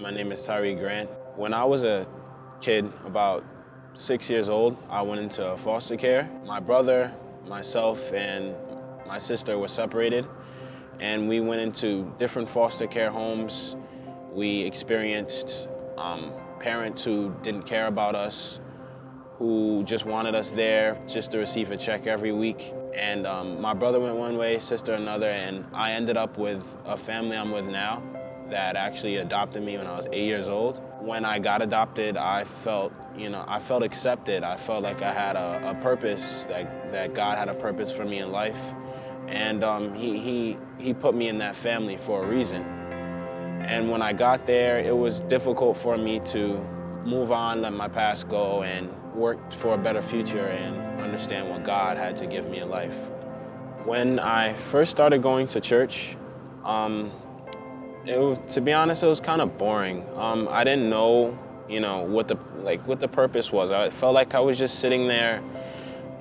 My name is Tyree Grant. When I was a kid, about 6 years old, I went into foster care. My brother, myself, and my sister were separated, and we went into different foster care homes. We experienced parents who didn't care about us, who just wanted us there just to receive a check every week. And my brother went one way, sister another, and I ended up with a family I'm with now that actually adopted me when I was 8 years old. When I got adopted, I felt accepted. I felt like I had a purpose, that God had a purpose for me in life. And he put me in that family for a reason. And when I got there, it was difficult for me to move on, let my past go, and work for a better future and understand what God had to give me in life. When I first started going to church, to be honest, it was kind of boring. I didn't know, what the purpose was. I felt like I was just sitting there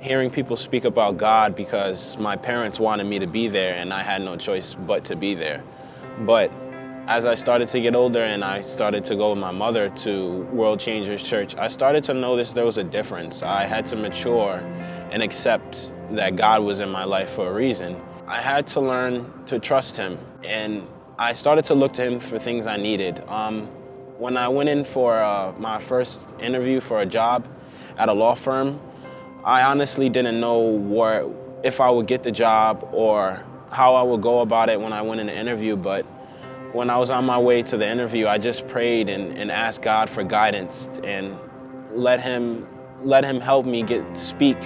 hearing people speak about God because my parents wanted me to be there and I had no choice but to be there. But as I started to get older and I started to go with my mother to World Changers Church, I started to notice there was a difference. I had to mature and accept that God was in my life for a reason. I had to learn to trust Him, and I started to look to Him for things I needed. When I went in for my first interview for a job at a law firm, I honestly didn't know if I would get the job or how I would go about it when I went in the interview, but when I was on my way to the interview, I just prayed and asked God for guidance and let Him help me speak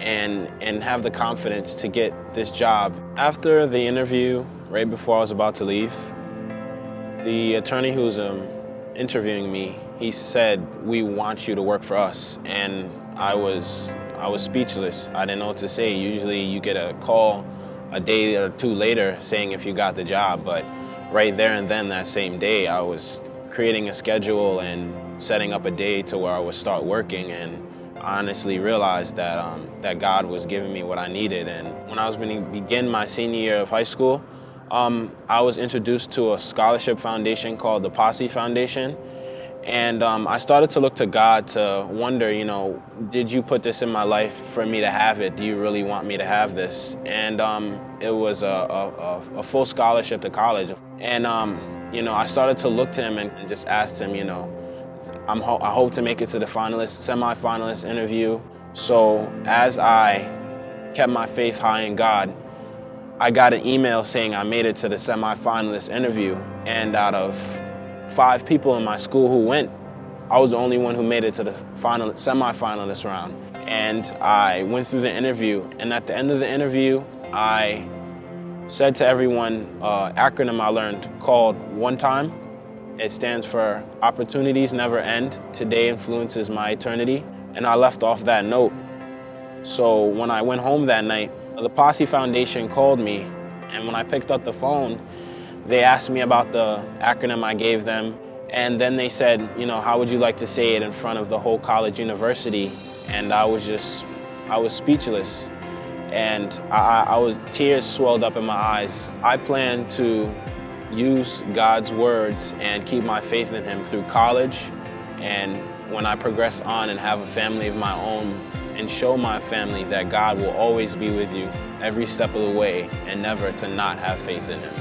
and have the confidence to get this job. After the interview, right before I was about to leave, the attorney who was interviewing me, he said, "We want you to work for us." And I was speechless. I didn't know what to say. Usually you get a call a day or two later saying if you got the job, but right there and then that same day, I was creating a schedule and setting up a day to where I would start working, and I honestly realized that God was giving me what I needed. And when I was going to begin my senior year of high school, I was introduced to a scholarship foundation called the Posse Foundation. And I started to look to God to wonder, did you put this in my life for me to have it? Do you really want me to have this? And it was a full scholarship to college. And, I started to look to Him and just asked Him, I hope to make it to the semi-finalist interview. So as I kept my faith high in God, I got an email saying I made it to the semi-finalist interview. And out of 5 people in my school who went, I was the only one who made it to the semi-finalist round. And I went through the interview, and at the end of the interview, I said to everyone an acronym I learned called One Time. It stands for Opportunities Never End, Today Influences My Eternity. And I left off that note. So when I went home that night, the Posse Foundation called me, and when I picked up the phone, they asked me about the acronym I gave them, and then they said, how would you like to say it in front of the whole college university? And I was speechless, and tears swelled up in my eyes. I plan to use God's words and keep my faith in Him through college, and when I progress on and have a family of my own, and show my family that God will always be with you every step of the way and never to not have faith in Him.